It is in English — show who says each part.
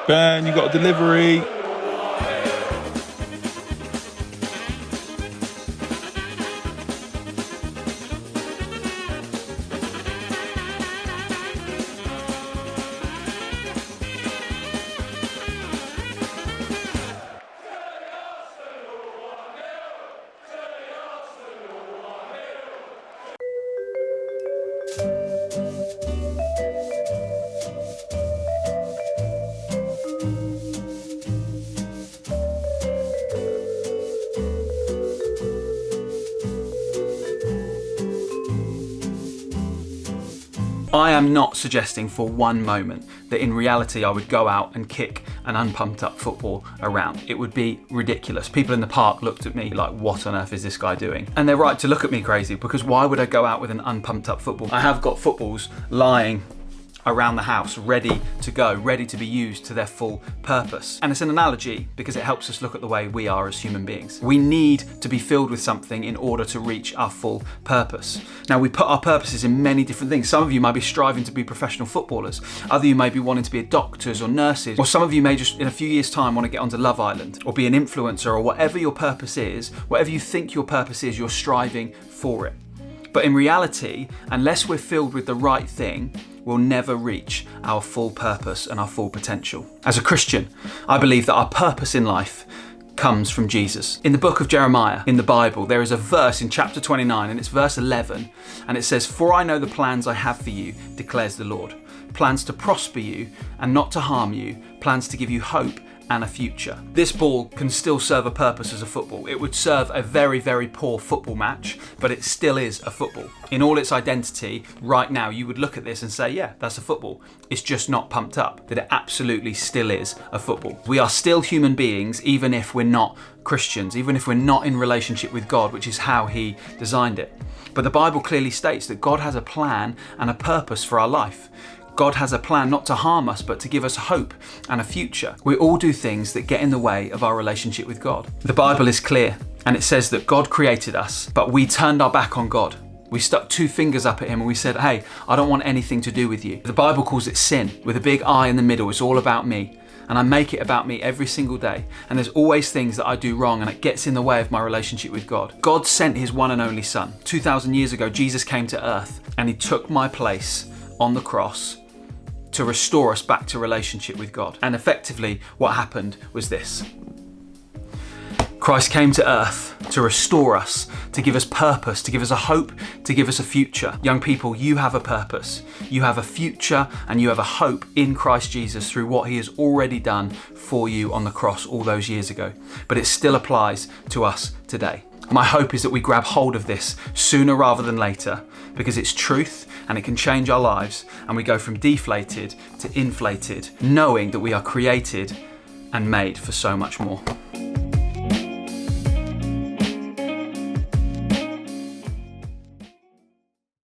Speaker 1: Ben, you got a delivery.
Speaker 2: I am not suggesting for one moment that in reality I would go out and kick an unpumped up football around. It would be ridiculous. People in the park looked at me like, what on earth is this guy doing? And they're right to look at me crazy, because why would I go out with an unpumped up football? I have got footballs lying around the house, ready to go, ready to be used to their full purpose. And it's an analogy because it helps us look at the way we are as human beings. We need to be filled with something in order to reach our full purpose. Now, we put our purposes in many different things. Some of you might be striving to be professional footballers. Other of you may be wanting to be doctors or nurses. Or some of you may just, in a few years' time, want to get onto Love Island or be an influencer, or whatever your purpose is, whatever you think your purpose is, you're striving for it. But in reality, unless we're filled with the right thing, we'll never reach our full purpose and our full potential. As a Christian, I believe that our purpose in life comes from Jesus. In the book of Jeremiah, in the Bible, there is a verse in chapter 29, and it's verse 11, and it says, "For I know the plans I have for you, declares the Lord. Plans to prosper you and not to harm you, plans to give you hope and a future." This ball can still serve a purpose as a football. It would serve a very, very poor football match, but it still is a football. In all its identity, right now, you would look at this and say, yeah, that's a football. It's just not pumped up. That it absolutely still is a football. We are still human beings, even if we're not Christians, even if we're not in relationship with God, which is how He designed it. But the Bible clearly states that God has a plan and a purpose for our life. God has a plan not to harm us, but to give us hope and a future. We all do things that get in the way of our relationship with God. The Bible is clear, and it says that God created us, but we turned our back on God. We stuck two fingers up at Him and we said, hey, I don't want anything to do with you. The Bible calls it sin, with a big I in the middle. It's all about me. And I make it about me every single day. And there's always things that I do wrong, and it gets in the way of my relationship with God. God sent His one and only Son. 2,000 years ago, Jesus came to earth and He took my place on the cross to restore us back to relationship with God. And effectively, what happened was this. Christ came to earth to restore us, to give us purpose, to give us a hope, to give us a future. Young people, you have a purpose, you have a future, and you have a hope in Christ Jesus through what He has already done for you on the cross all those years ago. But it still applies to us today. My hope is that we grab hold of this sooner rather than later, because it's truth and it can change our lives, and we go from deflated to inflated, knowing that we are created and made for so much more.